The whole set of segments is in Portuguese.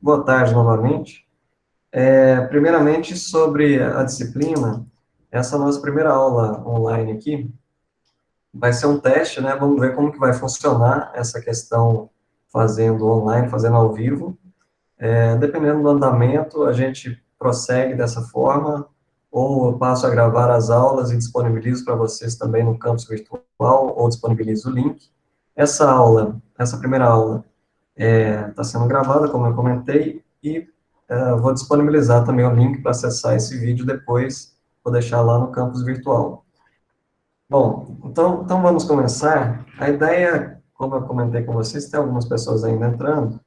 Boa tarde novamente. Primeiramente, sobre a disciplina, essa nossa primeira aula online aqui vai ser um teste, né? Vamos ver como que vai funcionar essa questão fazendo online, fazendo ao vivo. Dependendo do andamento, a gente prossegue dessa forma, ou eu passo a gravar as aulas e disponibilizo para vocês também no campus virtual, ou disponibilizo o link. Essa primeira aula, está sendo gravada, como eu comentei, e vou disponibilizar também o link para acessar esse vídeo depois, vou deixar lá no campus virtual. Bom, então vamos começar. A ideia, como eu comentei com vocês, tem algumas pessoas ainda entrando,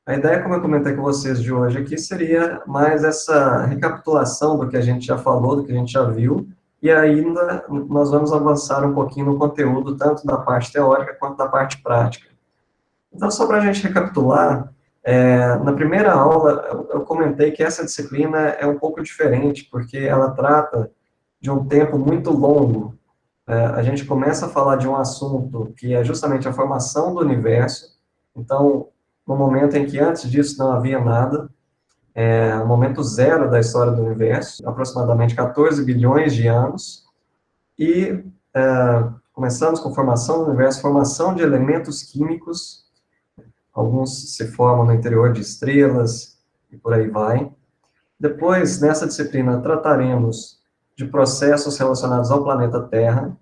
a ideia, como eu comentei com vocês de hoje aqui, seria mais essa recapitulação do que a gente já falou, do que a gente já viu, e ainda nós vamos avançar um pouquinho no conteúdo, tanto da parte teórica quanto da parte prática. Então, só para a gente recapitular, na primeira aula eu comentei que essa disciplina é um pouco diferente, porque ela trata de um tempo muito longo. A gente começa a falar de um assunto que é justamente a formação do universo, então, no momento em que antes disso não havia nada, o momento zero da história do universo, aproximadamente 14 bilhões de anos, e começamos com formação do universo, formação de elementos químicos, alguns se formam no interior de estrelas, e por aí vai. Depois, nessa disciplina, trataremos de processos relacionados ao planeta Terra.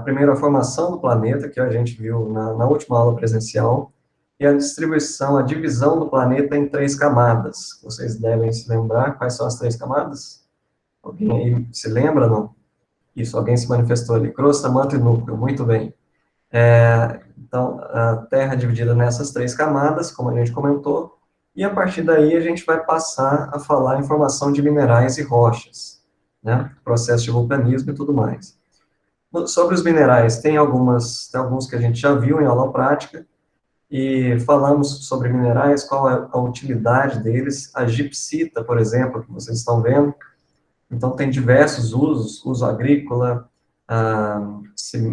Primeiro, a formação do planeta, que a gente viu na última aula presencial, e a distribuição, a divisão do planeta em três camadas. Vocês devem se lembrar quais são as três camadas? Alguém aí se lembra, não? Isso, alguém se manifestou ali. Crosta, manto e núcleo, muito bem. Então, a Terra é dividida nessas três camadas, como a gente comentou, e a partir daí a gente vai passar a falar em formação de minerais e rochas, né? Processo de vulcanismo e tudo mais. Sobre os minerais, tem alguns que a gente já viu em aula prática, e falamos sobre minerais, qual é a utilidade deles. A gipsita, por exemplo, que vocês estão vendo, então tem diversos usos, uso agrícola,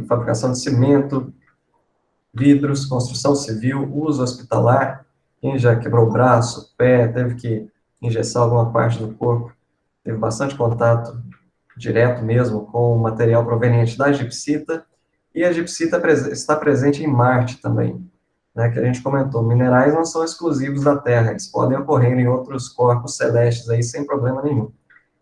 fabricação de cimento, vidros, construção civil, uso hospitalar, quem já quebrou o braço, pé, teve que engessar alguma parte do corpo, teve bastante contato direto mesmo com o material proveniente da gipsita, e a gipsita está presente em Marte também, né, que a gente comentou, minerais não são exclusivos da Terra, eles podem ocorrer em outros corpos celestes aí sem problema nenhum.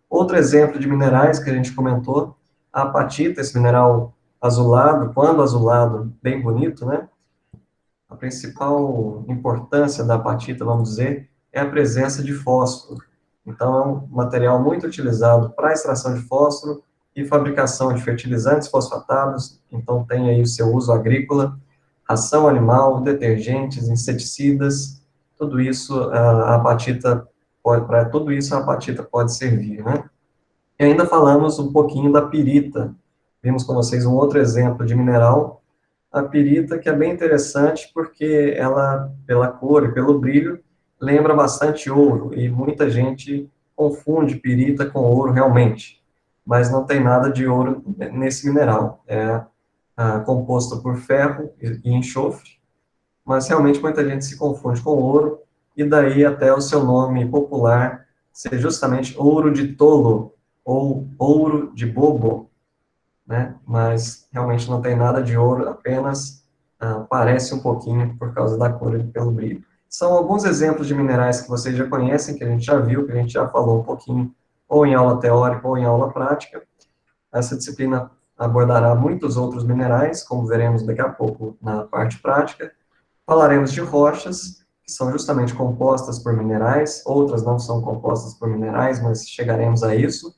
Outro exemplo de minerais que a gente comentou, a apatita, esse mineral azulado, quando azulado, bem bonito, né? A principal importância da apatita, vamos dizer, é a presença de fósforo. Então, é um material muito utilizado para a extração de fósforo e fabricação de fertilizantes fosfatados, então tem aí o seu uso agrícola, ração animal, detergentes, inseticidas, tudo isso a apatita para tudo isso a apatita pode servir, né? E ainda falamos um pouquinho da pirita. Vimos com vocês um outro exemplo de mineral, a pirita, que é bem interessante porque ela, pela cor e pelo brilho, lembra bastante ouro, e muita gente confunde pirita com ouro realmente, mas não tem nada de ouro nesse mineral. É composto por ferro e enxofre, mas realmente muita gente se confunde com ouro, e daí até o seu nome popular ser justamente ouro de tolo, ou ouro de bobo, né? Mas realmente não tem nada de ouro, apenas parece um pouquinho por causa da cor e pelo brilho. São alguns exemplos de minerais que vocês já conhecem, que a gente já viu, que a gente já falou um pouquinho, ou em aula teórica ou em aula prática. Essa disciplina abordará muitos outros minerais, como veremos daqui a pouco na parte prática. Falaremos de rochas, que são justamente compostas por minerais, outras não são compostas por minerais, mas chegaremos a isso.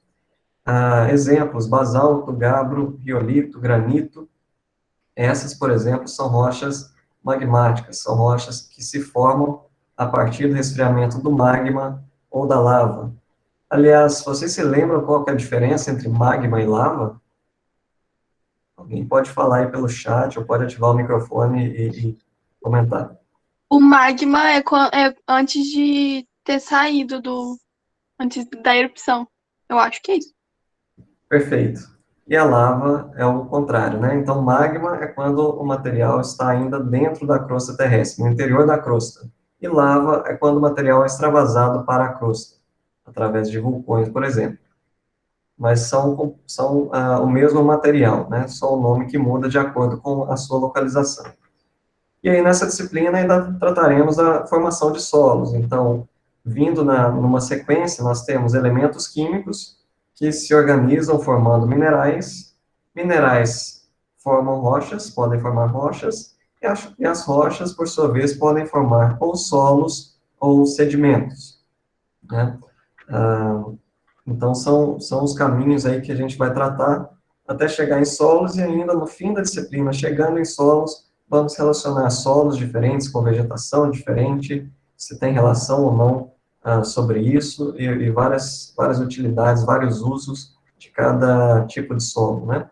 Exemplos: basalto, gabro, riolito, granito. Essas, por exemplo, são rochas magmáticas, são rochas que se formam a partir do resfriamento do magma ou da lava. Aliás, vocês se lembram qual que é a diferença entre magma e lava? Alguém pode falar aí pelo chat, ou pode ativar o microfone e comentar. O magma é antes de ter saído antes da erupção. Eu acho que é isso. Perfeito. E a lava é o contrário, né? Então, magma é quando o material está ainda dentro da crosta terrestre, no interior da crosta. e lava é quando o material é extravasado para a crosta, através de vulcões, por exemplo. Mas são o mesmo material, né? Só o nome que muda de acordo com a sua localização. E aí, nessa disciplina, ainda trataremos da formação de solos. Então, vindo numa sequência, nós temos elementos químicos que se organizam formando minerais. Minerais formam rochas, podem formar rochas, e as rochas, por sua vez, podem formar ou solos ou sedimentos, né? Ah, então, são os caminhos aí que a gente vai tratar até chegar em solos e ainda no fim da disciplina, chegando em solos, vamos relacionar solos diferentes com vegetação diferente, se tem relação ou não sobre isso e várias utilidades, vários usos de cada tipo de solo, né?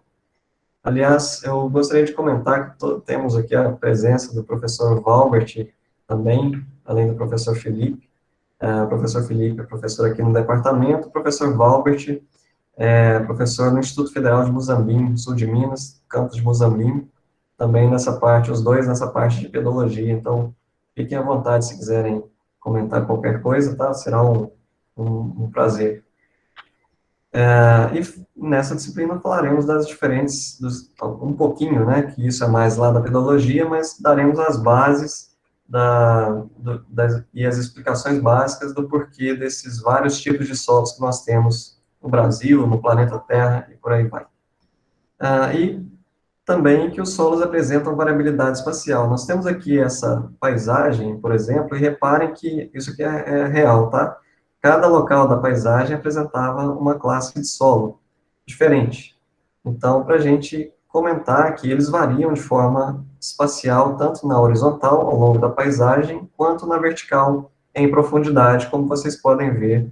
Aliás, eu gostaria de comentar que temos aqui a presença do professor Valbert também, além do professor Felipe. O professor Felipe é professor aqui no departamento, o professor Valbert é professor no Instituto Federal de Muzambinho, sul de Minas, campus de Muzambinho, também nessa parte, os dois nessa parte de pedologia, então fiquem à vontade se quiserem comentar qualquer coisa, tá? Será um prazer. E nessa disciplina falaremos das diferentes, um pouquinho, né, que isso é mais lá da pedologia, mas daremos as bases e as explicações básicas do porquê desses vários tipos de solos que nós temos no Brasil, no planeta Terra e por aí vai. E também que os solos apresentam variabilidade espacial. Nós temos aqui essa paisagem, por exemplo, e reparem que isso aqui é real, tá? Cada local da paisagem apresentava uma classe de solo diferente. Então, para a gente comentar que eles variam de forma espacial, tanto na horizontal, ao longo da paisagem, quanto na vertical, em profundidade, como vocês podem ver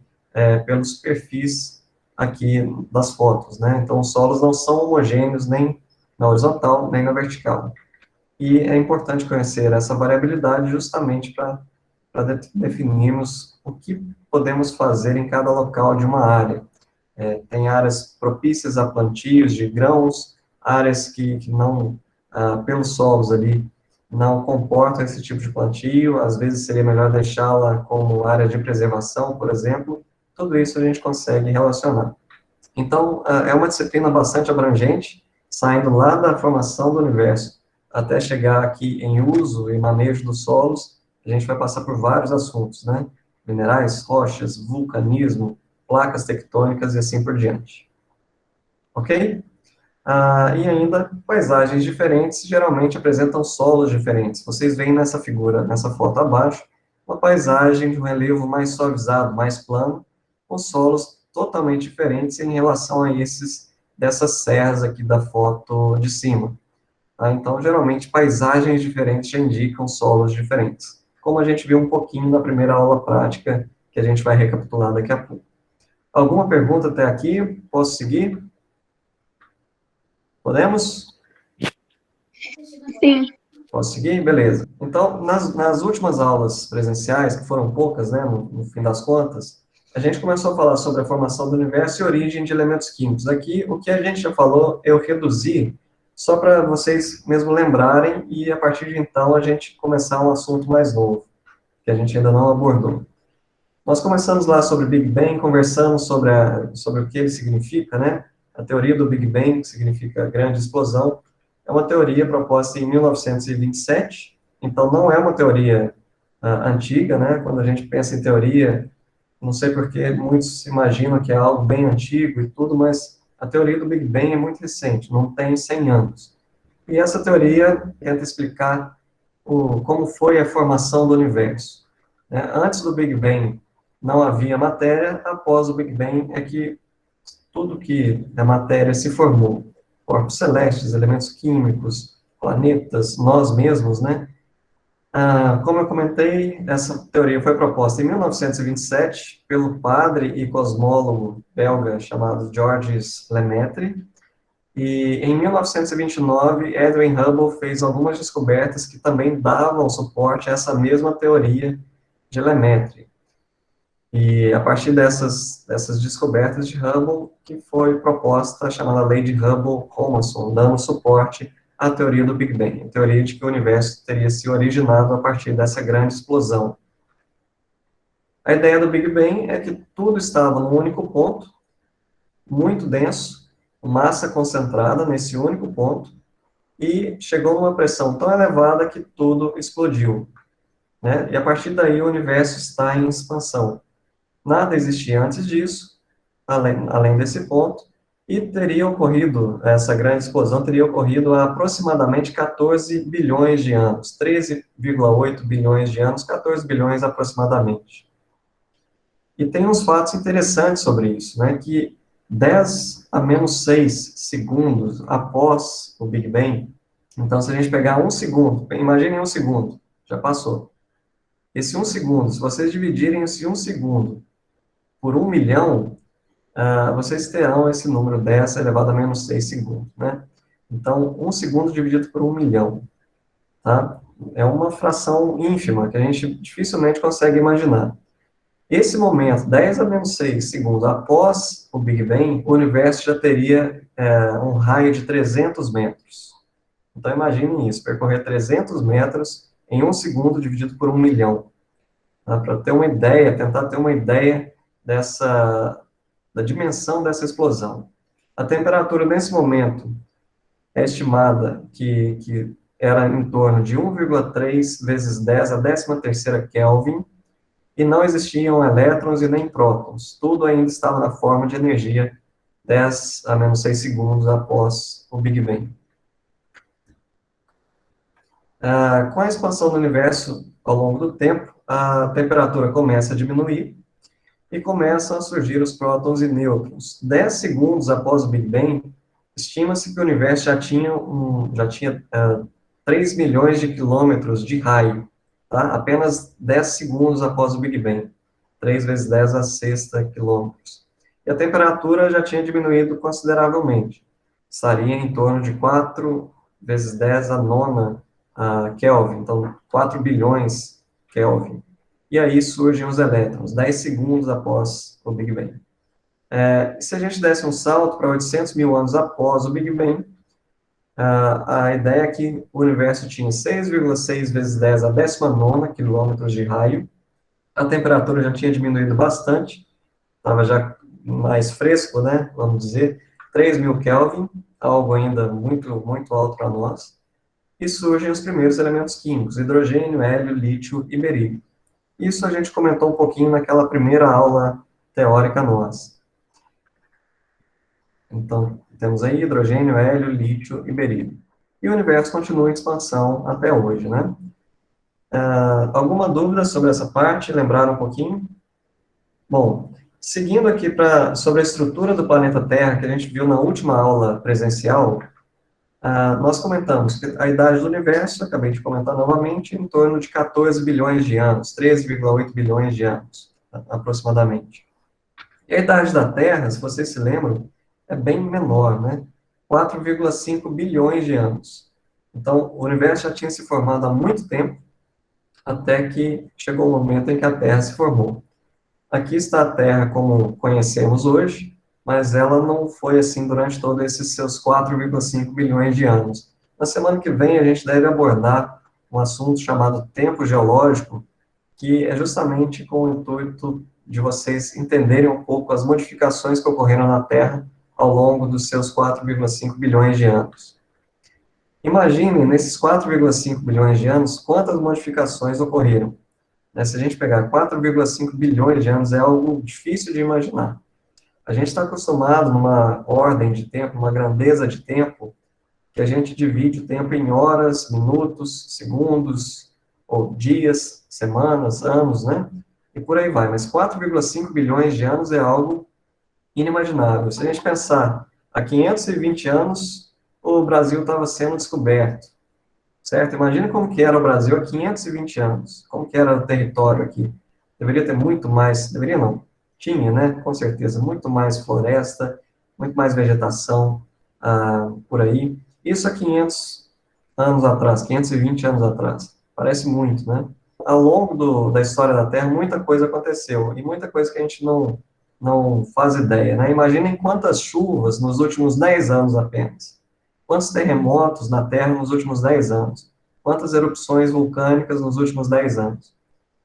pelos perfis aqui das fotos, né? Então, os solos não são homogêneos nem na horizontal, nem na vertical. E é importante conhecer essa variabilidade justamente para definirmos o que podemos fazer em cada local de uma área. Tem áreas propícias a plantios de grãos, áreas que não, pelos solos ali, não comportam esse tipo de plantio, às vezes seria melhor deixá-la como área de preservação, por exemplo. Tudo isso a gente consegue relacionar. Então, é uma disciplina bastante abrangente, saindo lá da formação do universo até chegar aqui em uso e manejo dos solos, a gente vai passar por vários assuntos, né? Minerais, rochas, vulcanismo, placas tectônicas e assim por diante. Ok? E ainda, paisagens diferentes geralmente apresentam solos diferentes. Vocês veem nessa figura, nessa foto abaixo, uma paisagem de um relevo mais suavizado, mais plano, com solos totalmente diferentes em relação a dessas serras aqui da foto de cima. Então, geralmente, paisagens diferentes já indicam solos diferentes. Como a gente viu um pouquinho na primeira aula prática, que a gente vai recapitular daqui a pouco. Alguma pergunta até aqui? Posso seguir? Podemos? Sim. Posso seguir? Beleza. Então, nas últimas aulas presenciais, que foram poucas, né, no fim das contas, a gente começou a falar sobre a formação do universo e origem de elementos químicos. Aqui, o que a gente já falou, eu reduzi, só para vocês mesmo lembrarem, e a partir de então a gente começar um assunto mais novo, que a gente ainda não abordou. Nós começamos lá sobre o Big Bang, conversamos sobre o que ele significa, né? A teoria do Big Bang, que significa grande explosão, é uma teoria proposta em 1927, então não é uma teoria antiga, né? Quando a gente pensa em teoria, não sei porque muitos imaginam que é algo bem antigo e tudo, mas a teoria do Big Bang é muito recente, não tem 100 anos. E essa teoria tenta explicar como foi a formação do universo, né? Antes do Big Bang não havia matéria, após o Big Bang é que tudo que é matéria se formou. Corpos celestes, elementos químicos, planetas, nós mesmos, né? Como eu comentei, essa teoria foi proposta em 1927 pelo padre e cosmólogo belga chamado Georges Lemaitre, e em 1929 Edwin Hubble fez algumas descobertas que também davam suporte a essa mesma teoria de Lemaitre. E a partir dessas descobertas de Hubble, que foi proposta a chamada lei de Hubble-Romanson, dando suporte à teoria do Big Bang, a teoria de que o universo teria se originado a partir dessa grande explosão, A ideia do Big Bang é que tudo estava num único ponto, muito denso, massa concentrada nesse único ponto, e chegou numa pressão tão elevada que tudo explodiu, né? E a partir daí o universo está em expansão. Nada existia antes disso, além desse ponto, e teria ocorrido, essa grande explosão teria ocorrido há aproximadamente 14 bilhões de anos, 13,8 bilhões de anos, 14 bilhões aproximadamente. E tem uns fatos interessantes sobre isso, né, que 10 a menos 6 segundos após o Big Bang, então se a gente pegar um segundo, imaginem um segundo, já passou. Esse um segundo, se vocês dividirem esse um segundo por 1 milhão, vocês terão esse número 10 elevado a menos 6 segundos, né? Então, um segundo dividido por 1 milhão, tá? É uma fração ínfima que a gente dificilmente consegue imaginar. Esse momento, 10 a menos 6 segundos após o Big Bang, o universo já teria um raio de 300 metros. Então, imaginem isso, percorrer 300 metros em um segundo dividido por 1 milhão. Tá? Para ter uma ideia, tentar ter uma ideia da dimensão dessa explosão. A temperatura nesse momento é estimada que era em torno de 1,3 vezes 10 a 13ª Kelvin, e não existiam elétrons e nem prótons. Tudo ainda estava na forma de energia 10 a menos 6 segundos após o Big Bang. Com a expansão do universo ao longo do tempo, a temperatura começa a diminuir e começam a surgir os prótons e nêutrons. 10 segundos após o Big Bang, estima-se que o universo já tinha 3 milhões de quilômetros de raio, tá? Apenas 10 segundos após o Big Bang. 3 vezes 10 a sexta quilômetros. E a temperatura já tinha diminuído consideravelmente. Estaria em torno de 4 vezes 10 a nona Kelvin, então 4 bilhões Kelvin. E aí surgem os elétrons, 10 segundos após o Big Bang. Se a gente desse um salto para 800 mil anos após o Big Bang, a ideia é que o universo tinha 6,6 vezes 10 a 19ª quilômetros de raio, a temperatura já tinha diminuído bastante, estava já mais fresco, né, vamos dizer, 3.000 Kelvin, algo ainda muito, muito alto para nós, e surgem os primeiros elementos químicos, hidrogênio, hélio, lítio e berílio. Isso a gente comentou um pouquinho naquela primeira aula teórica nossa. Então, temos aí hidrogênio, hélio, lítio e berílio. E o universo continua em expansão até hoje, né? Alguma dúvida sobre essa parte? Lembrar um pouquinho? Bom, seguindo aqui sobre a estrutura do planeta Terra, que a gente viu na última aula presencial, nós comentamos que a idade do universo, acabei de comentar novamente, em torno de 14 bilhões de anos, 13,8 bilhões de anos, aproximadamente. E a idade da Terra, se vocês se lembram, é bem menor, né? 4,5 bilhões de anos. Então, o universo já tinha se formado há muito tempo, até que chegou o momento em que a Terra se formou. Aqui está a Terra como conhecemos hoje, mas ela não foi assim durante todos esses seus 4,5 bilhões de anos. Na semana que vem, a gente deve abordar um assunto chamado tempo geológico, que é justamente com o intuito de vocês entenderem um pouco as modificações que ocorreram na Terra ao longo dos seus 4,5 bilhões de anos. Imaginem, nesses 4,5 bilhões de anos, quantas modificações ocorreram. Se a gente pegar 4,5 bilhões de anos, é algo difícil de imaginar. A gente está acostumado numa ordem de tempo, uma grandeza de tempo, que a gente divide o tempo em horas, minutos, segundos, ou dias, semanas, anos, né? E por aí vai. Mas 4,5 bilhões de anos é algo inimaginável. Se a gente pensar, há 520 anos, o Brasil estava sendo descoberto, certo? Imagina como que era o Brasil há 520 anos, como que era o território aqui. Deveria ter muito mais, deveria não, tinha, né, com certeza, muito mais floresta, muito mais vegetação por aí. Isso há 500 anos atrás, 520 anos atrás. Parece muito, né? Ao longo da história da Terra, muita coisa aconteceu, e muita coisa que a gente não faz ideia, né? Imaginem quantas chuvas nos últimos 10 anos apenas. Quantos terremotos na Terra nos últimos 10 anos? Quantas erupções vulcânicas nos últimos 10 anos?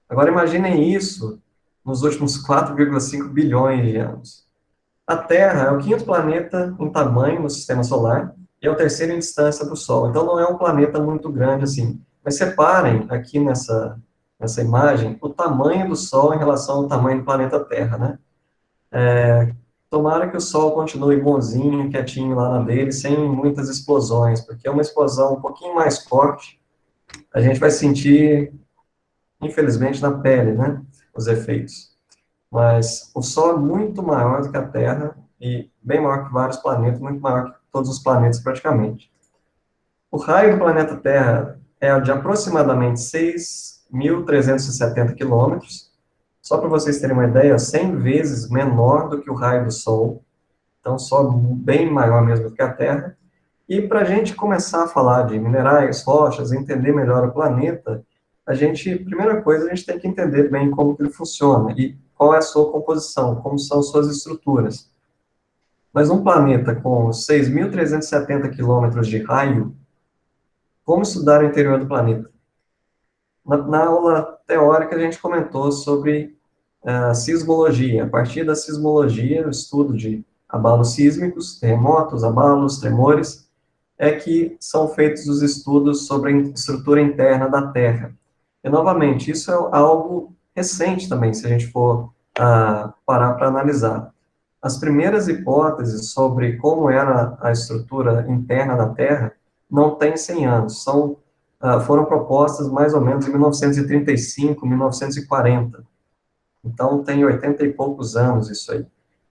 Agora imaginem isso nos últimos 4,5 bilhões de anos. A Terra é o quinto planeta em tamanho no Sistema Solar e é o terceiro em distância do Sol. Então, não é um planeta muito grande assim. Mas separem aqui nessa imagem o tamanho do Sol em relação ao tamanho do planeta Terra, né? Tomara que o Sol continue bonzinho, quietinho lá na dele, sem muitas explosões, porque é uma explosão um pouquinho mais forte, a gente vai sentir, infelizmente, na pele, né, os efeitos. Mas o Sol é muito maior do que a Terra, e bem maior que vários planetas, muito maior que todos os planetas praticamente. O raio do planeta Terra é de aproximadamente 6.370 quilômetros, só para vocês terem uma ideia, 100 vezes menor do que o raio do Sol, então só bem maior mesmo do que a Terra. E para a gente começar a falar de minerais, rochas, entender melhor o planeta, primeira coisa, a gente tem que entender bem como que ele funciona e qual é a sua composição, como são suas estruturas. Mas um planeta com 6.370 quilômetros de raio, como estudar o interior do planeta? Na aula teórica, a gente comentou sobre a sismologia. A partir da sismologia, o estudo de abalos sísmicos, terremotos, abalos, tremores, é que são feitos os estudos sobre a estrutura interna da Terra. E, novamente, isso é algo recente também, se a gente for parar para analisar. As primeiras hipóteses sobre como era a estrutura interna da Terra não têm 100 anos, foram propostas mais ou menos em 1935, 1940. Então, tem 80 e poucos anos isso aí,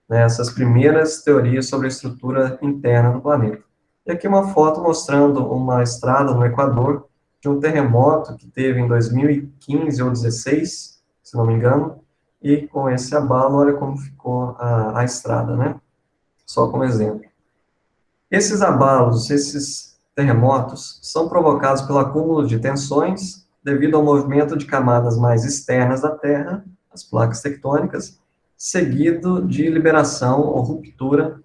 né, essas primeiras teorias sobre a estrutura interna do planeta. E aqui uma foto mostrando uma estrada no Equador de um terremoto que teve em 2015 ou 16, se não me engano, e com esse abalo, olha como ficou a estrada, né? Só como exemplo. Esses abalos, esses terremotos, são provocados pelo acúmulo de tensões devido ao movimento de camadas mais externas da Terra, as placas tectônicas, seguido de liberação ou ruptura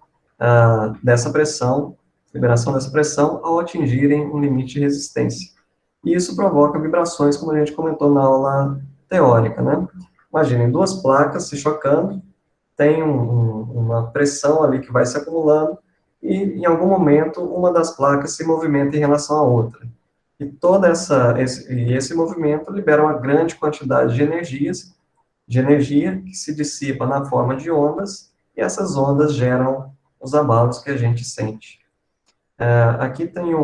dessa pressão, liberação dessa pressão ao atingirem um limite de resistência. E isso provoca vibrações, como a gente comentou na aula teórica, né? Imaginem duas placas se chocando, tem uma pressão ali que vai se acumulando, e em algum momento uma das placas se movimenta em relação à outra. E esse movimento libera uma grande quantidade de energia que se dissipa na forma de ondas, e essas ondas geram os abalos que a gente sente. Aqui tem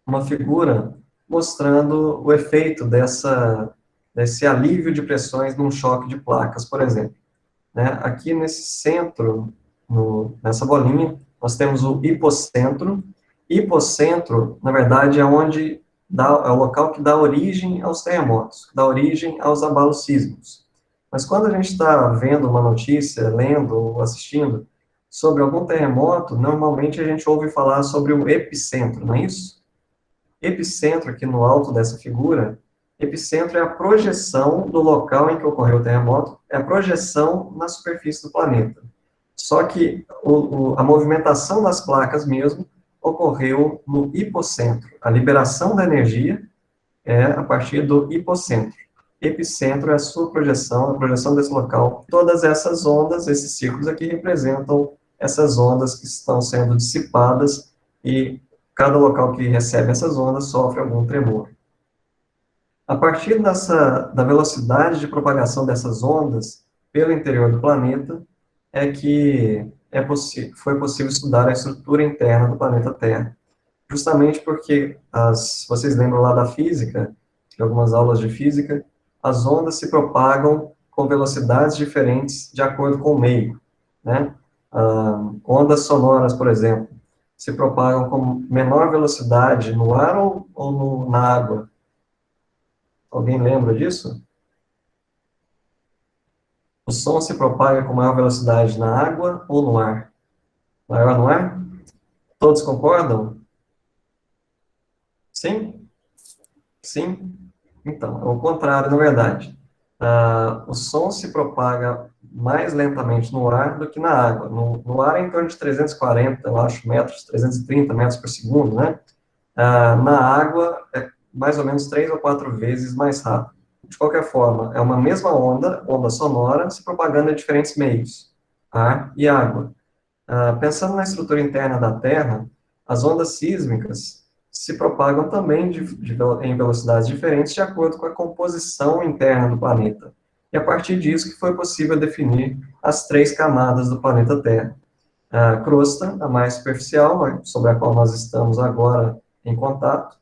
uma figura mostrando o efeito desse alívio de pressões num choque de placas, por exemplo. Né? Aqui nesse centro, nessa bolinha, nós temos o hipocentro. Hipocentro, na verdade, é é o local que dá origem aos terremotos, dá origem aos abalos sísmicos. Mas quando a gente está vendo uma notícia, lendo ou assistindo sobre algum terremoto, normalmente a gente ouve falar sobre o epicentro, não é isso? Epicentro, aqui no alto dessa figura, epicentro é a projeção do local em que ocorreu o terremoto, é a projeção na superfície do planeta. Só que a movimentação das placas mesmo ocorreu no hipocentro. A liberação da energia é a partir do hipocentro. Epicentro é a sua projeção, a projeção desse local. Todas essas ondas, esses círculos aqui, representam essas ondas que estão sendo dissipadas e cada local que recebe essas ondas sofre algum tremor. A partir da velocidade de propagação dessas ondas pelo interior do planeta, é que foi possível estudar a estrutura interna do planeta Terra. Justamente porque, vocês lembram lá da física, de algumas aulas de física, as ondas se propagam com velocidades diferentes de acordo com o meio, né? Ondas sonoras, por exemplo, se propagam com menor velocidade no ar ou na água. Alguém lembra disso? O som se propaga com maior velocidade na água ou no ar? Maior no ar? Todos concordam? Sim? Sim? Então, é o contrário, na verdade. O som se propaga mais lentamente no ar do que na água. No ar é em torno de 340, eu acho, metros, 330 metros por segundo, né? Na água é mais ou menos 3 ou 4 vezes mais rápido. de qualquer forma, é uma mesma onda sonora, se propagando em diferentes meios, ar e água. Pensando na estrutura interna da Terra, as ondas sísmicas se propagam também em velocidades diferentes de acordo com a composição interna do planeta. E a partir disso que foi possível definir as três camadas do planeta Terra. A crosta, a mais superficial, sobre a qual nós estamos agora em contato,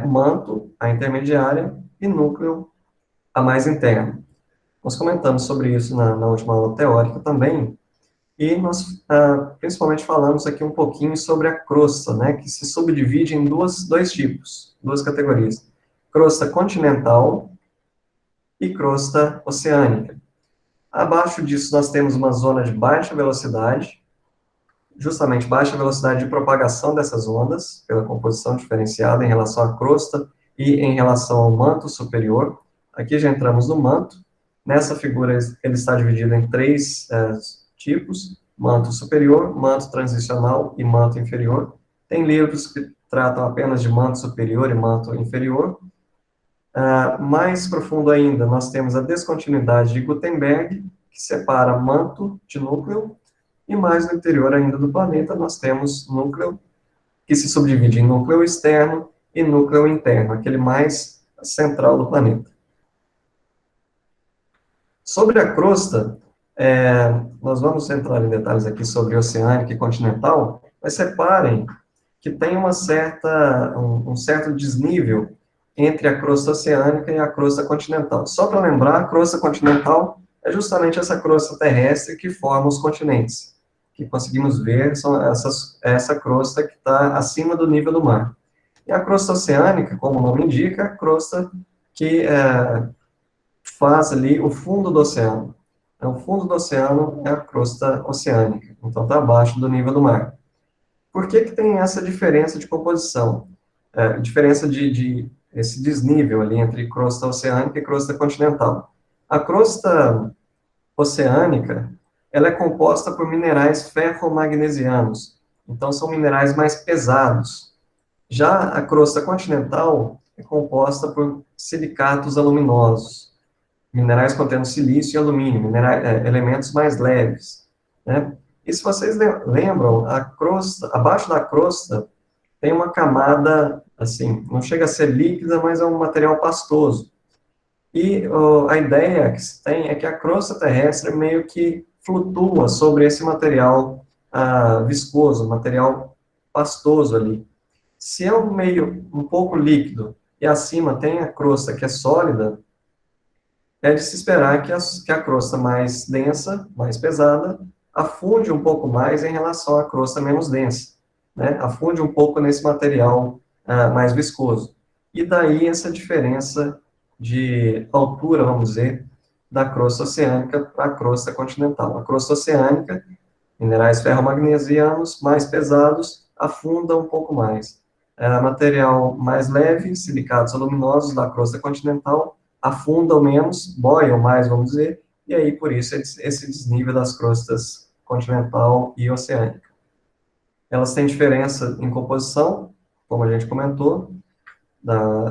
manto, a intermediária, e núcleo, a mais interna. Nós comentamos sobre isso na última aula teórica também, e nós principalmente falamos aqui um pouquinho sobre a crosta, né, que se subdivide em dois tipos, duas categorias. Crosta continental e crosta oceânica. Abaixo disso nós temos uma zona de baixa velocidade, justamente baixa velocidade de propagação dessas ondas, pela composição diferenciada em relação à crosta e em relação ao manto superior. Aqui já entramos no manto. Nessa figura ele está dividido em três tipos: manto superior, manto transicional e manto inferior. Tem livros que tratam apenas de manto superior e manto inferior. Mais profundo ainda, nós temos a descontinuidade de Gutenberg, que separa manto de núcleo, e mais no interior ainda do planeta, nós temos núcleo, que se subdivide em núcleo externo e núcleo interno, aquele mais central do planeta. Sobre a crosta, nós vamos entrar em detalhes aqui sobre oceânica e continental, mas reparem que tem um certo desnível entre a crosta oceânica e a crosta continental. Só para lembrar, a crosta continental é justamente essa crosta terrestre que forma os continentes, que conseguimos ver, essa crosta que está acima do nível do mar. E a crosta oceânica, como o nome indica, é a crosta que faz ali o fundo do oceano. Então, o fundo do oceano é a crosta oceânica, então está abaixo do nível do mar. Por que tem essa diferença de composição? Diferença esse desnível ali entre crosta oceânica e crosta continental. A crosta oceânica, ela é composta por minerais ferromagnesianos, então são minerais mais pesados. Já a crosta continental é composta por silicatos aluminosos, minerais contendo silício e alumínio, elementos mais leves, né? E se vocês lembram, a crosta, abaixo da crosta tem uma camada, assim, não chega a ser líquida, mas é um material pastoso. E a ideia que se tem é que a crosta terrestre meio que flutua sobre esse material viscoso, material pastoso ali. Se é um meio um pouco líquido e acima tem a crosta que é sólida, é de se esperar que a crosta mais densa, mais pesada, afunde um pouco mais em relação à crosta menos densa, né? Afunde um pouco nesse material mais viscoso. E daí essa diferença de altura, vamos dizer, da crosta oceânica para a crosta continental. A crosta oceânica, minerais ferromagnesianos mais pesados, afunda um pouco mais. Material mais leve, silicatos aluminosos da crosta continental, afundam menos, boiam mais, vamos dizer, e aí por isso esse desnível das crostas continental e oceânica. Elas têm diferença em composição, como a gente comentou,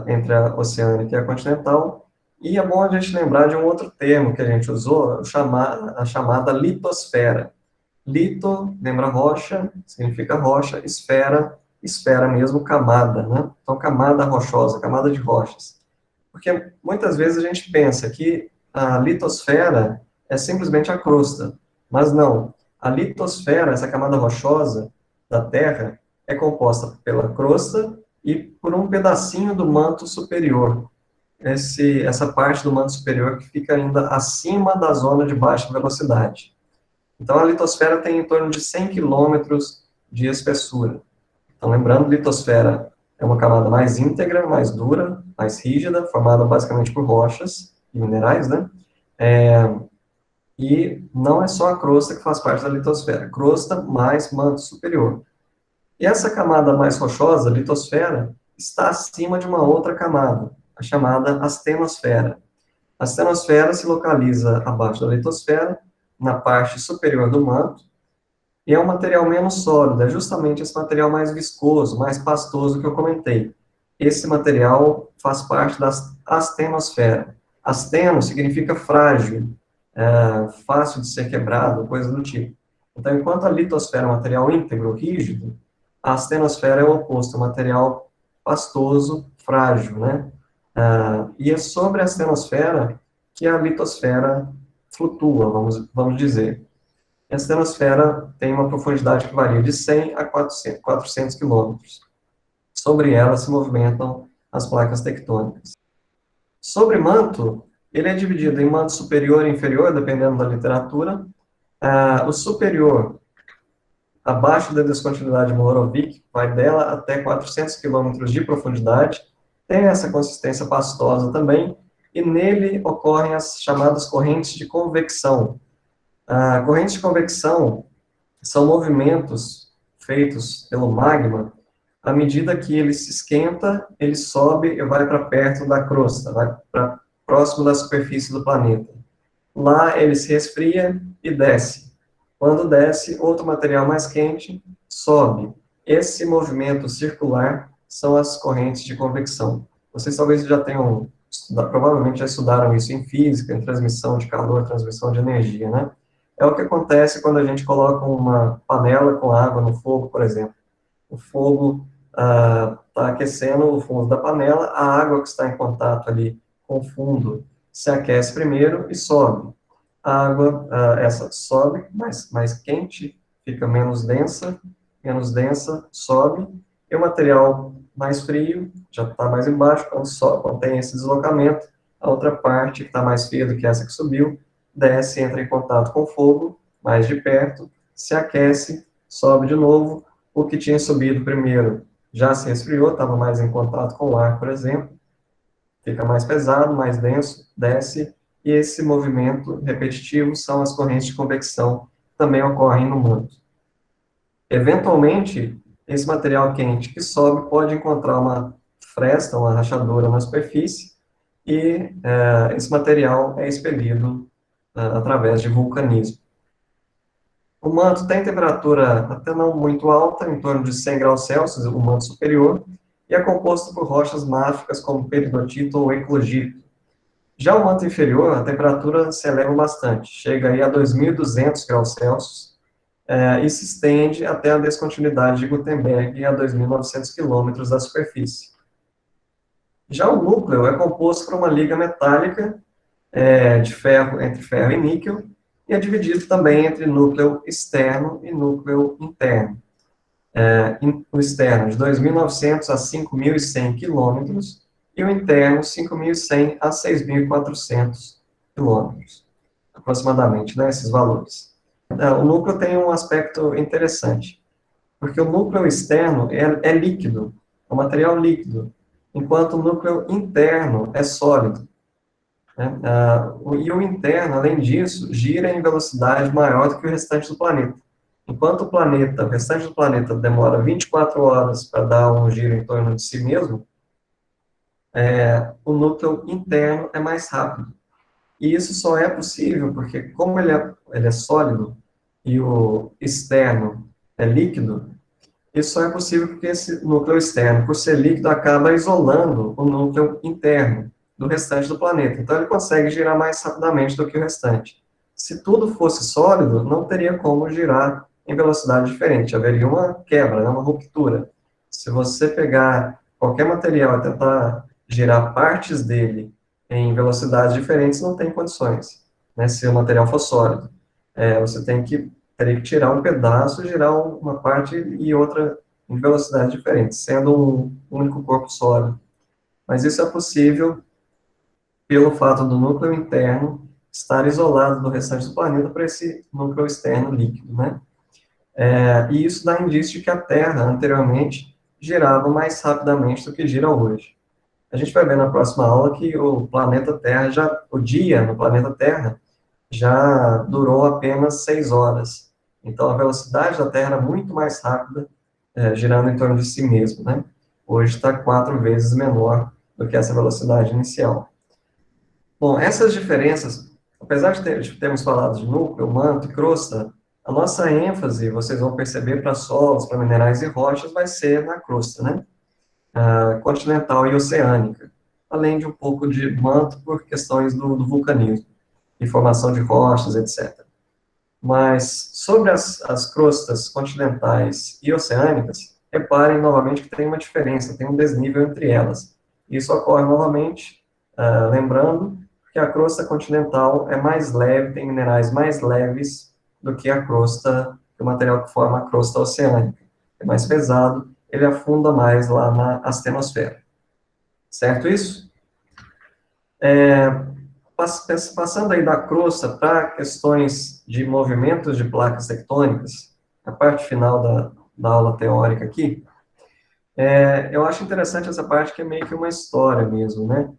entre a oceânica e a continental, e é bom a gente lembrar de um outro termo que a gente usou, a chamada litosfera. Lito, lembra rocha, significa rocha, esfera mesmo, camada, né? Então, camada rochosa, camada de rochas. Porque muitas vezes a gente pensa que a litosfera é simplesmente a crosta, mas não. A litosfera, essa camada rochosa da Terra, é composta pela crosta e por um pedacinho do manto superior. Essa parte do manto superior que fica ainda acima da zona de baixa velocidade. Então, a litosfera tem em torno de 100 quilômetros de espessura. Então, lembrando, litosfera é uma camada mais íntegra, mais dura, mais rígida, formada basicamente por rochas e minerais, né? E não é só a crosta que faz parte da litosfera. Crosta mais manto superior. E essa camada mais rochosa, a litosfera, está acima de uma outra camada, a chamada astenosfera. A astenosfera se localiza abaixo da litosfera, na parte superior do manto, e é um material menos sólido, é justamente esse material mais viscoso, mais pastoso que eu comentei. Esse material faz parte da astenosfera. Asteno significa frágil, fácil de ser quebrado, coisa do tipo. Então, enquanto a litosfera é um material íntegro, rígido, a astenosfera é o oposto, é um material pastoso, frágil, né? E é sobre a astenosfera que a litosfera flutua, vamos dizer. A astenosfera tem uma profundidade que varia de 100 a 400 quilômetros. Sobre ela se movimentam as placas tectônicas. Sobre manto, ele é dividido em manto superior e inferior, dependendo da literatura. O superior, abaixo da descontinuidade Mohorovic, vai dela até 400 quilômetros de profundidade, tem essa consistência pastosa também, e nele ocorrem as chamadas correntes de convecção. Correntes de convecção são movimentos feitos pelo magma. À medida que ele se esquenta, ele sobe e vai para perto da crosta, vai para próximo da superfície do planeta. Lá ele se resfria e desce. Quando desce, outro material mais quente sobe. Esse movimento circular são as correntes de convecção. Vocês talvez já tenham, provavelmente já estudaram isso em física, em transmissão de calor, transmissão de energia, né? É o que acontece quando a gente coloca uma panela com água no fogo, por exemplo. O fogo está aquecendo o fundo da panela, a água que está em contato ali com o fundo se aquece primeiro e sobe. A água, essa sobe, mais quente, fica menos densa, sobe, e o material mais frio, já está mais embaixo, quando tem esse deslocamento, a outra parte, que está mais fria do que essa que subiu, desce, entra em contato com o fogo, mais de perto, se aquece, sobe de novo, o que tinha subido primeiro já se resfriou, estava mais em contato com o ar, por exemplo, fica mais pesado, mais denso, desce, e esse movimento repetitivo são as correntes de convecção que também ocorrem no manto. Eventualmente, esse material quente que sobe pode encontrar uma fresta, uma rachadura na superfície, e esse material é expelido através de vulcanismo. O manto tem temperatura até não muito alta, em torno de 100 graus Celsius, o manto superior, e é composto por rochas máficas como peridotito ou eclogito. Já o manto inferior, a temperatura se eleva bastante, chega aí a 2.200 graus Celsius, e se estende até a descontinuidade de Gutenberg a 2.900 quilômetros da superfície. Já o núcleo é composto por uma liga metálica de ferro, entre ferro e níquel, e é dividido também entre núcleo externo e núcleo interno. O externo de 2.900 a 5.100 quilômetros, e o interno 5.100 a 6.400 quilômetros, aproximadamente, né, esses valores. O núcleo tem um aspecto interessante, porque o núcleo externo é líquido, é um material líquido, enquanto o núcleo interno é sólido. Né? E o interno, além disso, gira em velocidade maior do que o restante do planeta. Enquanto o restante do planeta demora 24 horas para dar um giro em torno de si mesmo, o núcleo interno é mais rápido. E isso só é possível porque, como ele é sólido e o externo é líquido, isso só é possível porque esse núcleo externo, por ser líquido, acaba isolando o núcleo interno do restante do planeta. Então, ele consegue girar mais rapidamente do que o restante. Se tudo fosse sólido, não teria como girar em velocidade diferente. Haveria uma quebra, né, uma ruptura. Se você pegar qualquer material e tentar girar partes dele em velocidades diferentes, não tem condições, né, se o material for sólido. Você teria que tirar um pedaço, girar uma parte e outra em velocidades diferentes, sendo um único corpo sólido. Mas isso é possível pelo fato do núcleo interno estar isolado do restante do planeta para esse núcleo externo líquido, né? E isso dá indício de que a Terra, anteriormente, girava mais rapidamente do que gira hoje. A gente vai ver na próxima aula que o planeta Terra o dia no planeta Terra já durou apenas 6 horas. Então, a velocidade da Terra era muito mais rápida, girando em torno de si mesmo, né? Hoje está 4 vezes menor do que essa velocidade inicial. Bom, essas diferenças, apesar de termos falado de núcleo, manto e crosta, a nossa ênfase, vocês vão perceber, para solos, para minerais e rochas, vai ser na crosta, né? Continental e oceânica. além de um pouco de manto por questões do vulcanismo, e formação de rochas, etc. Mas sobre as crostas continentais e oceânicas, reparem novamente que tem uma diferença, tem um desnível entre elas. Isso ocorre novamente, lembrando que a crosta continental é mais leve, tem minerais mais leves do que a crosta, o material que forma a crosta oceânica. É mais pesado, ele afunda mais lá na astenosfera. Certo isso? Passando aí da crosta para questões de movimentos de placas tectônicas, a parte final da aula teórica aqui, eu acho interessante essa parte que é meio que uma história mesmo, né?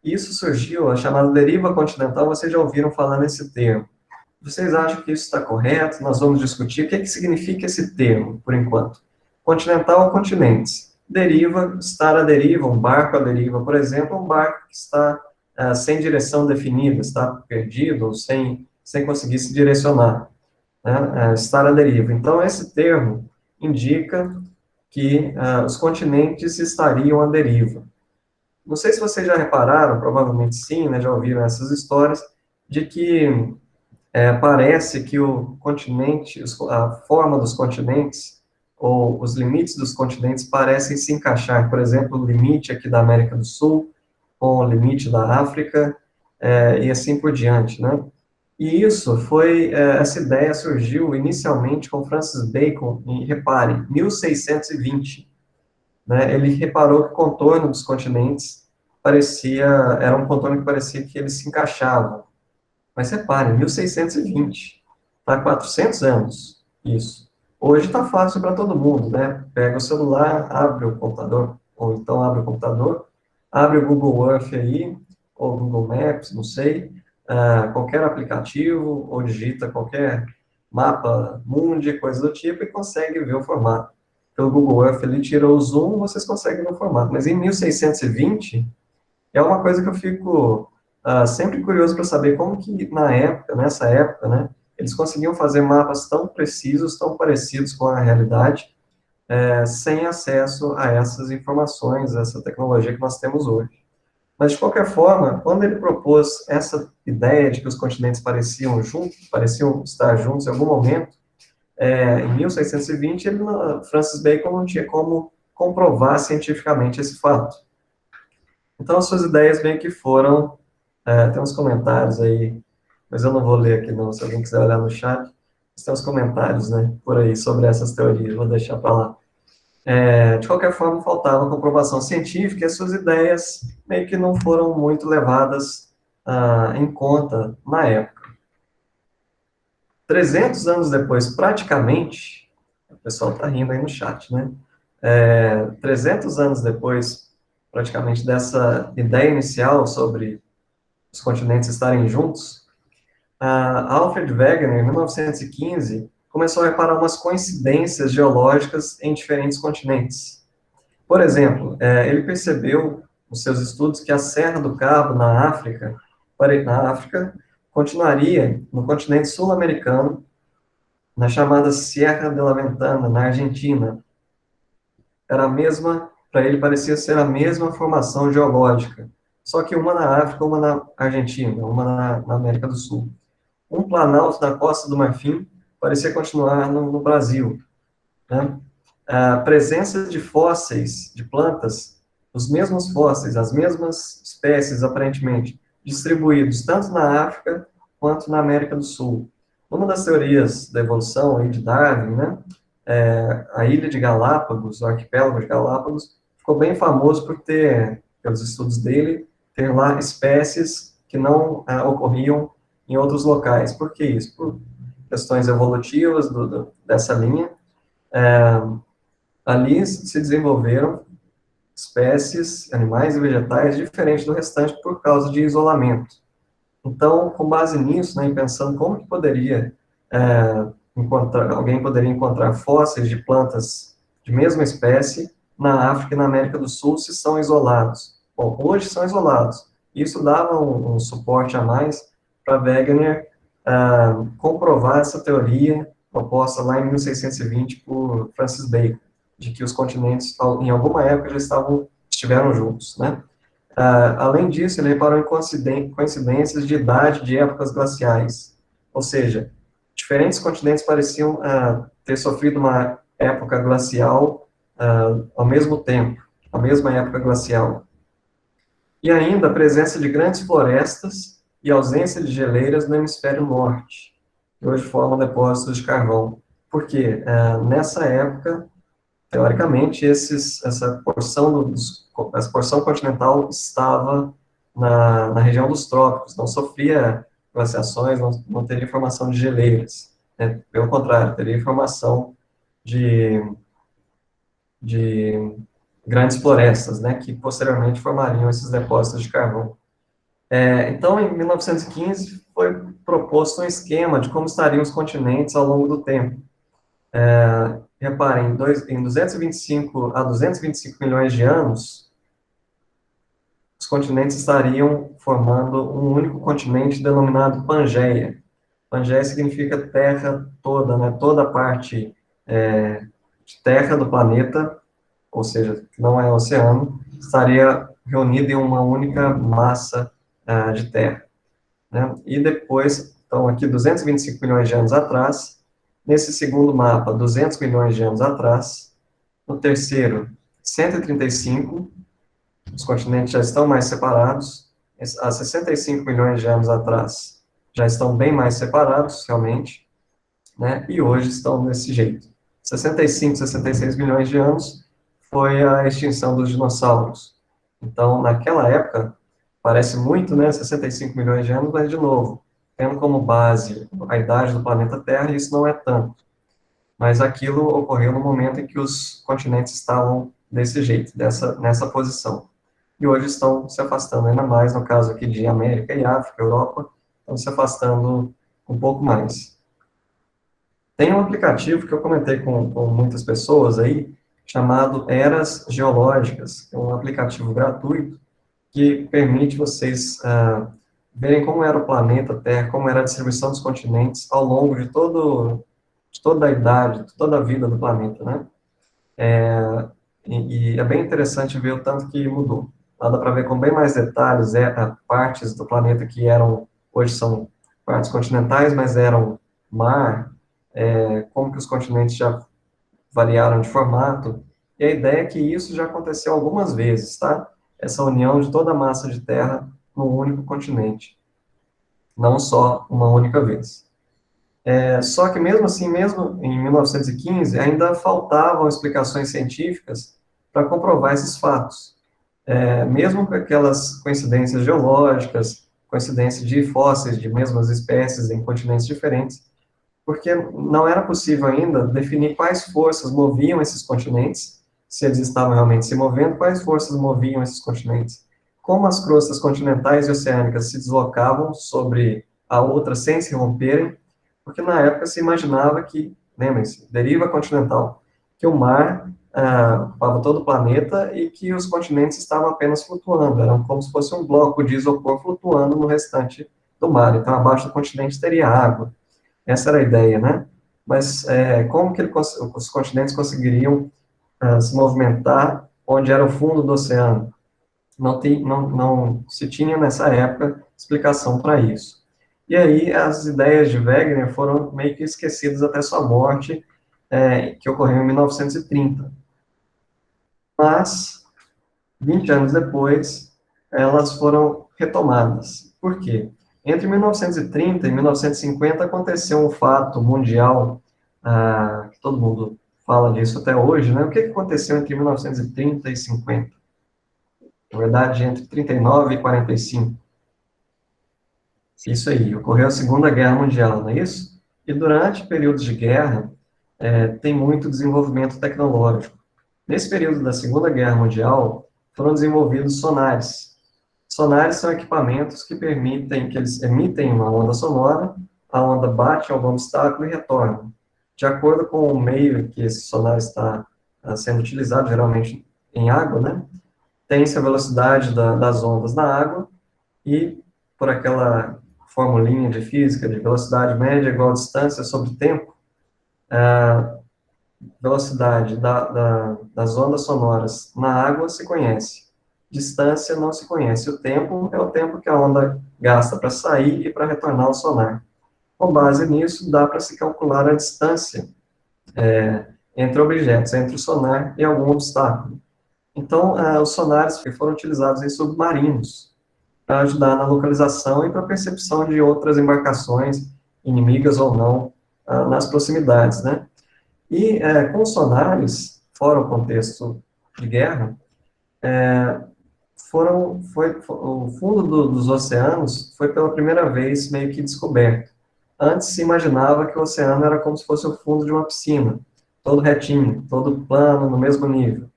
Isso surgiu, a chamada deriva continental, vocês já ouviram falar nesse termo. Vocês acham que isso está correto? Nós vamos discutir o que significa esse termo, por enquanto. Continental ou continentes. Deriva, estar à deriva, um barco à deriva, por exemplo, um barco que está sem direção definida, está perdido ou sem conseguir se direcionar, né? Estar à deriva. Então, esse termo indica que os continentes estariam à deriva. Não sei se vocês já repararam, provavelmente sim, né, já ouviram essas histórias, de que parece que o continente, a forma dos continentes, ou os limites dos continentes parecem se encaixar. Por exemplo, o limite aqui da América do Sul com o limite da África, e assim por diante, né? E isso essa ideia surgiu inicialmente com Francis Bacon, e repare, 1620, né? Ele reparou que o contorno dos continentes era um contorno que parecia que eles se encaixavam. Mas repare, 1620, está 400 anos, isso. Hoje está fácil para todo mundo, né? Pega o celular, abre o computador, ou então abre o computador, abre o Google Earth aí, ou Google Maps, não sei, qualquer aplicativo, ou digita qualquer mapa mundi, coisa do tipo, e consegue ver o formato. Pelo Google Earth, ele tira o zoom, vocês conseguem ver o formato. Mas em 1620, é uma coisa que eu fico sempre curioso para saber como que nessa época, né, eles conseguiam fazer mapas tão precisos, tão parecidos com a realidade, sem acesso a essas informações, essa tecnologia que nós temos hoje. Mas, de qualquer forma, quando ele propôs essa ideia de que os continentes pareciam estar juntos em algum momento, em 1620, Francis Bacon não tinha como comprovar cientificamente esse fato. Então, as suas ideias meio que foram. Tem uns comentários aí, mas eu não vou ler aqui não, se alguém quiser olhar no chat. Tem uns comentários, né, por aí, sobre essas teorias, vou deixar para lá. De qualquer forma, faltava comprovação científica e as suas ideias meio que não foram muito levadas em conta na época. 300 anos depois, praticamente, o pessoal está rindo aí no chat, né? 300 anos depois, praticamente, dessa ideia inicial sobre os continentes estarem juntos, Alfred Wegener, em 1915, começou a reparar umas coincidências geológicas em diferentes continentes. Por exemplo, ele percebeu, nos seus estudos, que a Serra do Cabo, na África, continuaria no continente sul-americano, na chamada Sierra de la Ventana, na Argentina. Era a mesma, para ele parecia ser a mesma formação geológica, só que uma na África, uma na Argentina, uma na América do Sul. Um planalto da Costa do Marfim parecia continuar no Brasil, né? A presença de fósseis de plantas, os mesmos fósseis, as mesmas espécies, aparentemente, distribuídos tanto na África quanto na América do Sul. Uma das teorias da evolução aí de Darwin, né, a ilha de Galápagos, o arquipélago de Galápagos, ficou bem famoso por ter, pelos estudos dele, ter lá espécies que não ocorriam em outros locais. Por que isso? Por questões evolutivas dessa linha. Ali se desenvolveram espécies, animais e vegetais diferentes do restante por causa de isolamento. Então, com base nisso, né, pensando como que alguém poderia encontrar fósseis de plantas de mesma espécie na África e na América do Sul se são isolados. Bom, hoje são isolados. Isso dava um suporte a mais para Wegener comprovar essa teoria proposta lá em 1620 por Francis Bacon, de que os continentes, em alguma época, já estavam estiveram juntos, né? Além disso, ele reparou em coincidências de idade de épocas glaciais, ou seja, diferentes continentes pareciam ter sofrido uma época glacial ao mesmo tempo, a mesma época glacial. E ainda a presença de grandes florestas e ausência de geleiras no hemisfério norte, que hoje formam depósitos de carvão. Porque nessa época, teoricamente, essa porção continental estava na região dos trópicos, não sofria glaciações, não teria formação de geleiras. Né? Pelo contrário, teria formação de grandes florestas, né, que posteriormente formariam esses depósitos de carvão. Então, em 1915, foi proposto um esquema de como estariam os continentes ao longo do tempo. Reparem, em 225 a 225 milhões de anos, os continentes estariam formando um único continente denominado Pangeia. Pangeia significa terra toda, né, toda a parte de terra do planeta, ou seja, que não é oceano, estaria reunida em uma única massa de terra. Né? E depois, então, aqui 225 milhões de anos atrás, nesse segundo mapa, 200 milhões de anos atrás, no terceiro, 135, os continentes já estão mais separados, há 65 milhões de anos atrás, já estão bem mais separados, realmente, né? E hoje estão desse jeito. 65, 66 milhões de anos foi a extinção dos dinossauros. Então, naquela época, parece muito, né, 65 milhões de anos, mas, de novo, tendo como base a idade do planeta Terra, isso não é tanto. Mas aquilo ocorreu no momento em que os continentes estavam desse jeito, nessa posição. E hoje estão se afastando ainda mais, no caso aqui de América e África, Europa, estão se afastando um pouco mais. Tem um aplicativo que eu comentei com muitas pessoas aí, chamado Eras Geológicas, que é um aplicativo gratuito que permite vocês verem como era o planeta Terra, como era a distribuição dos continentes ao longo de toda a idade, de toda a vida do planeta, né? E é bem interessante ver o tanto que mudou. Lá dá para ver com bem mais detalhes partes do planeta que hoje são partes continentais, mas eram mar, como que os continentes já variaram de formato, e a ideia é que isso já aconteceu algumas vezes, tá? Essa união de toda a massa de terra num único continente, não só uma única vez. Só que mesmo assim, mesmo em 1915, ainda faltavam explicações científicas para comprovar esses fatos. Mesmo com aquelas coincidências geológicas, coincidência de fósseis de mesmas espécies em continentes diferentes, porque não era possível ainda definir quais forças moviam esses continentes, se eles estavam realmente se movendo, quais forças moviam esses continentes, como as crostas continentais e oceânicas se deslocavam sobre a outra sem se romperem, porque na época se imaginava que, lembrem-se, deriva continental, que o mar ocupava todo o planeta e que os continentes estavam apenas flutuando, eram como se fosse um bloco de isopor flutuando no restante do mar, então abaixo do continente teria água. Essa era a ideia, né? Mas como que os continentes conseguiriam se movimentar onde era o fundo do oceano? Não se tinha nessa época explicação para isso. E aí as ideias de Wegener foram meio que esquecidas até sua morte, que ocorreu em 1930. Mas 20 anos depois, elas foram retomadas. Por quê? Entre 1930 e 1950 aconteceu um fato mundial, que todo mundo fala disso até hoje, né? O que aconteceu entre 1930 e 50? Na verdade, entre 39 e 45. Isso aí, ocorreu a Segunda Guerra Mundial, não é isso? E durante períodos de guerra, tem muito desenvolvimento tecnológico. Nesse período da Segunda Guerra Mundial, foram desenvolvidos sonares. Sonares são equipamentos que permitem que eles emitem uma onda sonora, a onda bate em algum obstáculo e retorna. De acordo com o meio que esse sonar está sendo utilizado, geralmente em água, né? Tem-se a velocidade das ondas na água e, por aquela formulinha de física de velocidade média igual a distância sobre tempo, velocidade das ondas sonoras na água se conhece. distância não se conhece. O tempo é o tempo que a onda gasta para sair e para retornar ao sonar. Com base nisso, dá para se calcular a distância entre objetos, entre o sonar e algum obstáculo. Então, os sonares foram utilizados em submarinos para ajudar na localização e para a percepção de outras embarcações, inimigas ou não, nas proximidades, né? E com sonares, fora o contexto de guerra, o fundo dos oceanos foi pela primeira vez meio que descoberto. Antes se imaginava que o oceano era como se fosse o fundo de uma piscina, todo retinho, todo plano, no mesmo nível.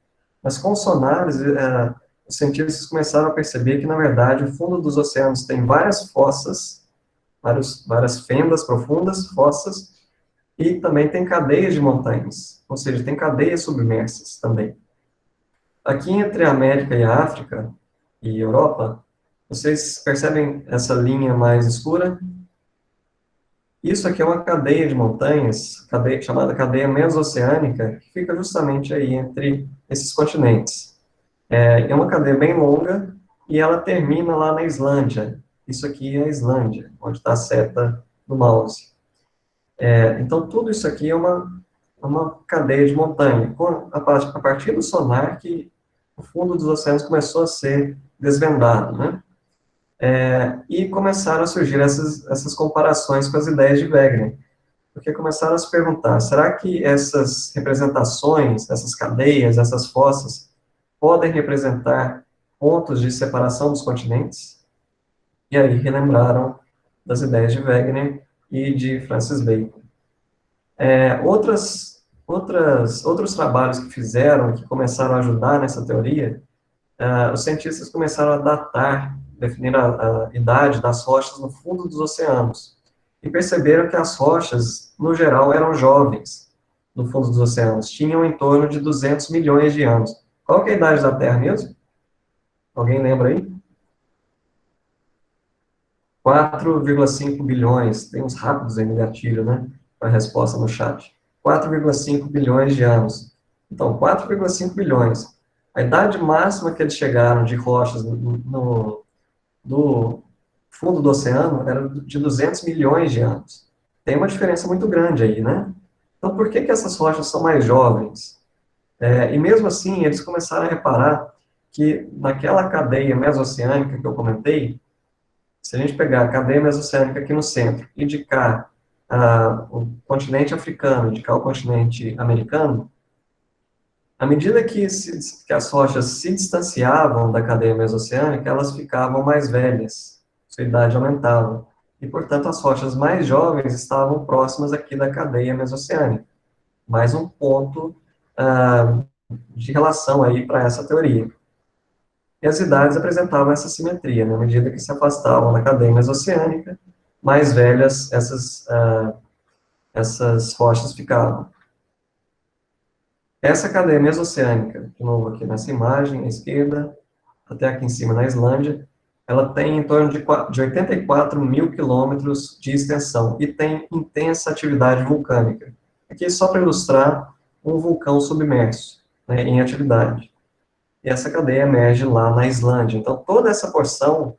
Mas com sonares, os cientistas começaram a perceber que, na verdade, o fundo dos oceanos tem várias fossas, várias fendas profundas, fossas, e também tem cadeias de montanhas, ou seja, tem cadeias submersas também. Aqui entre a América e a África e Europa, vocês percebem essa linha mais escura? Isso aqui é uma cadeia de montanhas, chamada cadeia mesoceânica, que fica justamente aí entre esses continentes. É uma cadeia bem longa e ela termina lá na Islândia. Isso aqui é a Islândia, onde está a seta do mouse. Então, tudo isso aqui é uma cadeia de montanha. A partir do sonar que o fundo dos oceanos começou a ser desvendado, né? E começaram a surgir essas comparações com as ideias de Wegener, porque começaram a se perguntar, será que essas representações, essas cadeias, essas fossas, podem representar pontos de separação dos continentes? E aí relembraram das ideias de Wegener e de Francis Bacon. Outros trabalhos que fizeram, que começaram a ajudar nessa teoria, os cientistas começaram a datar, definir a idade das rochas no fundo dos oceanos, e perceberam que as rochas, no geral, eram jovens no fundo dos oceanos, tinham em torno de 200 milhões de anos. Qual que é a idade da Terra mesmo? Alguém lembra aí? 4,5 bilhões, tem uns rápidos aí no gatilho, né, para a resposta no chat. 4,5 bilhões de anos. Então, 4,5 bilhões. A idade máxima que eles chegaram de rochas no fundo do oceano era de 200 milhões de anos. Tem uma diferença muito grande aí, né? Então, por que essas rochas são mais jovens? E mesmo assim, eles começaram a reparar que naquela cadeia mesoceânica que eu comentei, se a gente pegar a cadeia mesoceânica aqui no centro, indicar o continente africano, indicar o continente americano, à medida que as rochas se distanciavam da cadeia mesoceânica, elas ficavam mais velhas, sua idade aumentava. E, portanto, as rochas mais jovens estavam próximas aqui da cadeia mesoceânica. Mais um ponto de relação aí para essa teoria. E as idades apresentavam essa simetria, né? À medida que se afastavam da cadeia mesoceânica, mais velhas essas rochas ficavam. Essa cadeia mesoceânica, de novo aqui nessa imagem, à esquerda, até aqui em cima na Islândia, ela tem em torno de 84 mil quilômetros de extensão e tem intensa atividade vulcânica. Aqui só para ilustrar um vulcão submerso, né, em atividade. E essa cadeia emerge lá na Islândia. Então, toda essa porção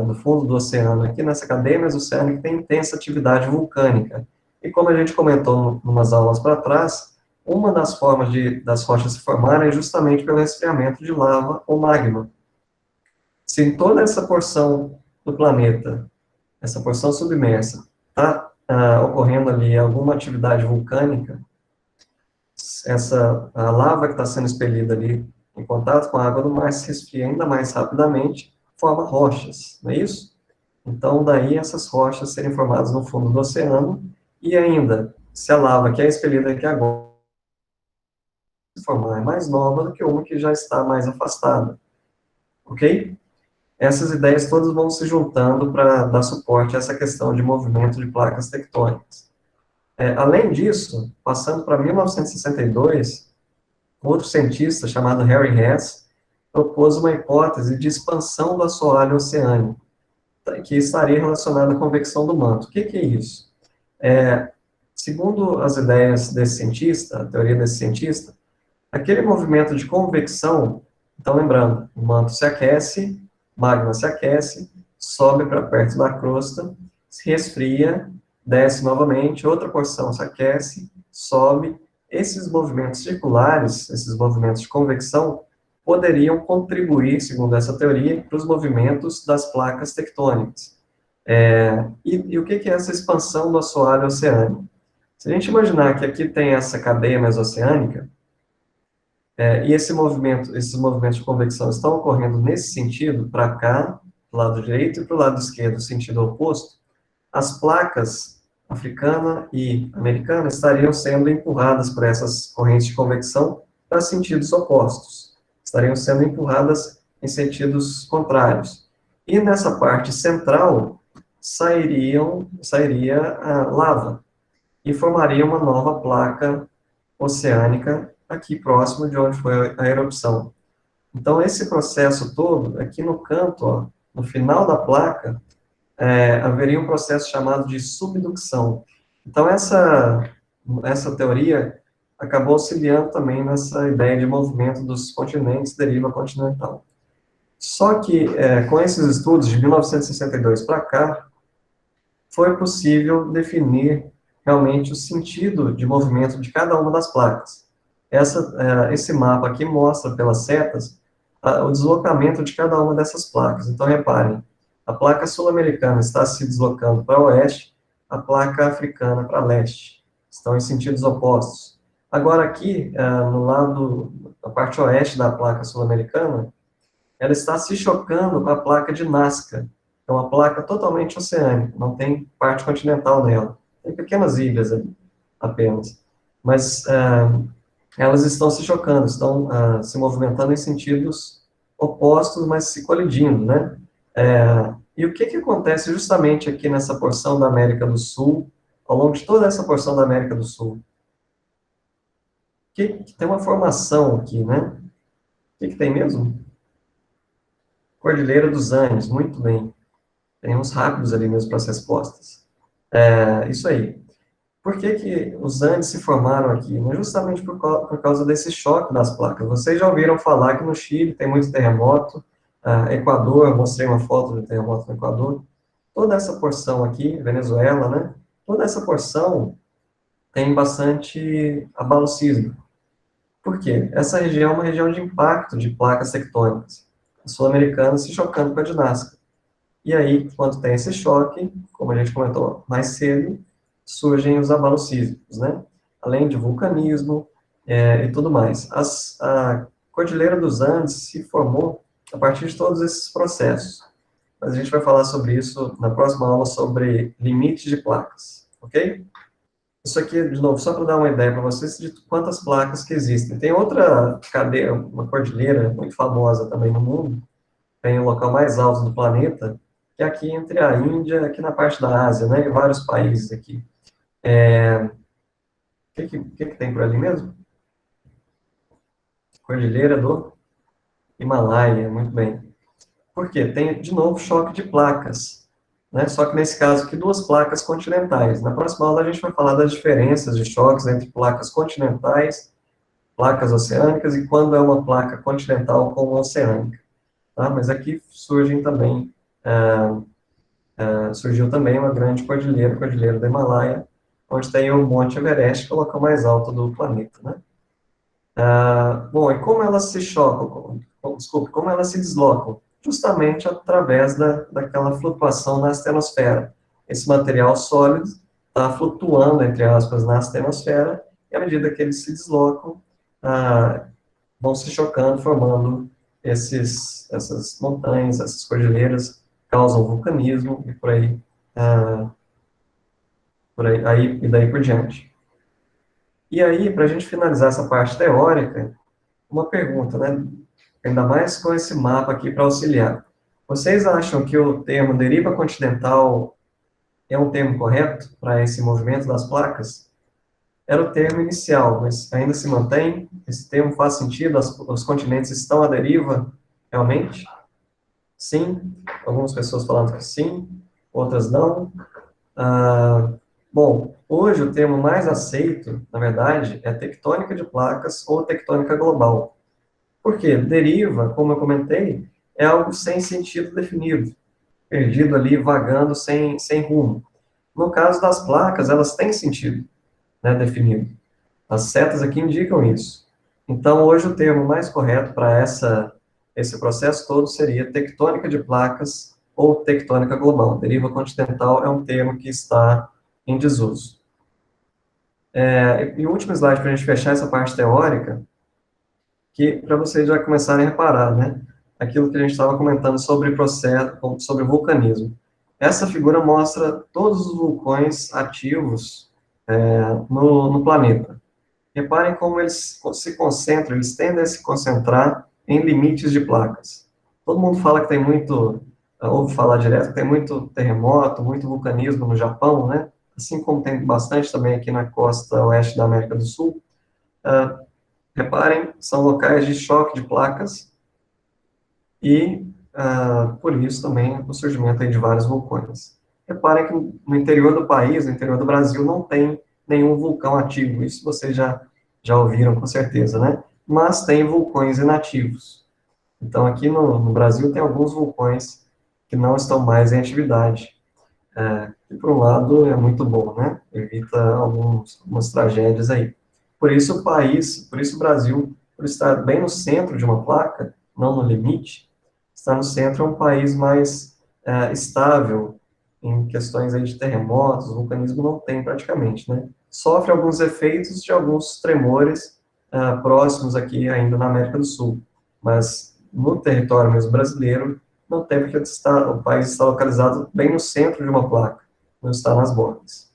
do fundo do oceano, aqui nessa cadeia mesoceânica, tem intensa atividade vulcânica. E como a gente comentou em umas aulas para trás, uma das formas das rochas se formarem é justamente pelo resfriamento de lava ou magma. Se em toda essa porção do planeta, essa porção submersa, está ocorrendo ali alguma atividade vulcânica, a lava que está sendo expelida ali em contato com a água do mar se resfria ainda mais rapidamente, forma rochas, não é isso? Então, daí essas rochas serem formadas no fundo do oceano, e ainda, se a lava que é expelida aqui agora se formar é mais nova do que uma que já está mais afastada, ok? Essas ideias todas vão se juntando para dar suporte a essa questão de movimento de placas tectônicas. Além disso, passando para 1962, outro cientista chamado Harry Hess propôs uma hipótese de expansão do assoalho oceânico, que estaria relacionada à convecção do manto. O que é isso? Segundo as ideias desse cientista, a teoria desse cientista, aquele movimento de convecção Então, lembrando, o manto se aquece, magma se aquece, sobe para perto da crosta, se resfria, desce novamente, outra porção se aquece, sobe. Esses movimentos circulares, esses movimentos de convecção, poderiam contribuir, segundo essa teoria, para os movimentos das placas tectônicas. E o que é essa expansão do assoalho oceânico? Se a gente imaginar que aqui tem essa cadeia mesoceânica, e esses movimentos de convecção estão ocorrendo nesse sentido, para cá, do lado direito, e para o lado esquerdo, sentido oposto, as placas africana e americana estariam sendo empurradas por essas correntes de convecção para sentidos opostos. Estariam sendo empurradas em sentidos contrários. E nessa parte central sairia a lava e formaria uma nova placa oceânica aqui próximo de onde foi a erupção. Então, esse processo todo, aqui no canto, ó, no final da placa, haveria um processo chamado de subducção. Então, essa teoria acabou auxiliando também nessa ideia de movimento dos continentes deriva continental. Só que, com esses estudos de 1962 para cá, foi possível definir realmente o sentido de movimento de cada uma das placas. Esse mapa aqui mostra pelas setas o deslocamento de cada uma dessas placas. Então, reparem, a placa sul-americana está se deslocando para oeste, a placa africana para leste. Estão em sentidos opostos. Agora, aqui, no lado, na parte oeste da placa sul-americana, ela está se chocando com a placa de Nazca. É uma placa totalmente oceânica, não tem parte continental nela. Tem pequenas ilhas ali, apenas. Mas elas estão se chocando, estão se movimentando em sentidos opostos, mas se colidindo, né? E o que acontece justamente aqui nessa porção da América do Sul, ao longo de toda essa porção da América do Sul? Que tem uma formação aqui, né? O que tem mesmo? Cordilheira dos Andes, muito bem. Tem uns rápidos ali mesmo para as respostas. Isso aí. Por que os Andes se formaram aqui? Justamente por causa desse choque das placas. Vocês já ouviram falar que no Chile tem muito terremoto, Equador, eu mostrei uma foto do terremoto no Equador. Toda essa porção aqui, Venezuela, né? Toda essa porção tem bastante abalo sísmico. Por quê? Essa região é uma região de impacto de placas tectônicas. A sul-americana se chocando com a de Nazca. E aí, quando tem esse choque, como a gente comentou mais cedo, surgem os abalos sísmicos, né? Além de vulcanismo e tudo mais. A Cordilheira dos Andes se formou a partir de todos esses processos. Mas a gente vai falar sobre isso na próxima aula, sobre limites de placas, ok? Isso aqui, de novo, só para dar uma ideia para vocês de quantas placas que existem. Tem outra cadeia, uma cordilheira muito famosa também no mundo, tem o local mais alto do planeta, que é aqui entre a Índia, aqui na parte da Ásia, né, e vários países aqui. O que tem por ali mesmo? Cordilheira do Himalaia, muito bem. Por quê? Tem, de novo, choque de placas, né? Só que nesse caso aqui, duas placas continentais. Na próxima aula a gente vai falar das diferenças de choques entre placas continentais, placas oceânicas, e quando é uma placa continental com oceânica. Tá? Mas aqui surgem também surgiu também uma grande cordilheira, a Cordilheira do Himalaia, onde tem o Monte Everest, que é o local mais alto do planeta, né? Bom, e como elas se chocam, desculpe, como elas se deslocam? Justamente através daquela flutuação na astenosfera. Esse material sólido está flutuando, entre aspas, na astenosfera, e à medida que eles se deslocam, vão se chocando, formando essas montanhas, essas cordilheiras, causam vulcanismo e e daí por diante. E aí, para a gente finalizar essa parte teórica, uma pergunta, né? Ainda mais com esse mapa aqui para auxiliar. Vocês acham que o termo deriva continental é um termo correto para esse movimento das placas? Era o termo inicial, mas ainda se mantém? Esse termo faz sentido? Os continentes estão à deriva, realmente? Sim, algumas pessoas falando que sim, outras não. Bom, hoje o termo mais aceito, na verdade, é tectônica de placas ou tectônica global. Por quê? Deriva, como eu comentei, é algo sem sentido definido, perdido ali, vagando sem rumo. No caso das placas, elas têm sentido, né, definido. As setas aqui indicam isso. Então, hoje o termo mais correto para esse processo todo seria tectônica de placas ou tectônica global. Deriva continental é um termo que está em desuso. E o último slide para a gente fechar essa parte teórica, que para vocês já começarem a reparar, né? Aquilo que a gente estava comentando sobre processo, sobre vulcanismo. Essa figura mostra todos os vulcões ativos no planeta. Reparem como eles se concentram, eles tendem a se concentrar em limites de placas. Todo mundo fala que tem muito, ouve falar direto, que tem muito terremoto, muito vulcanismo no Japão, né? Assim como tem bastante também aqui na costa oeste da América do Sul. Uh, Reparem, são locais de choque de placas e, por isso, também o surgimento aí de vários vulcões. Reparem que no interior do país, no interior do Brasil, não tem nenhum vulcão ativo. Isso vocês já ouviram com certeza, né? Mas tem vulcões inativos. Então, aqui no Brasil, tem alguns vulcões que não estão mais em atividade. Que, por um lado, é muito bom, né? Evita algumas tragédias aí. Por isso, por isso o Brasil, por estar bem no centro de uma placa, não no limite, estar no centro é um país mais estável em questões aí de terremotos, vulcanismo não tem praticamente, né? Sofre alguns efeitos de alguns tremores próximos aqui ainda na América do Sul, mas no território mesmo brasileiro, não tem porque o país está localizado bem no centro de uma placa, não está nas bordas.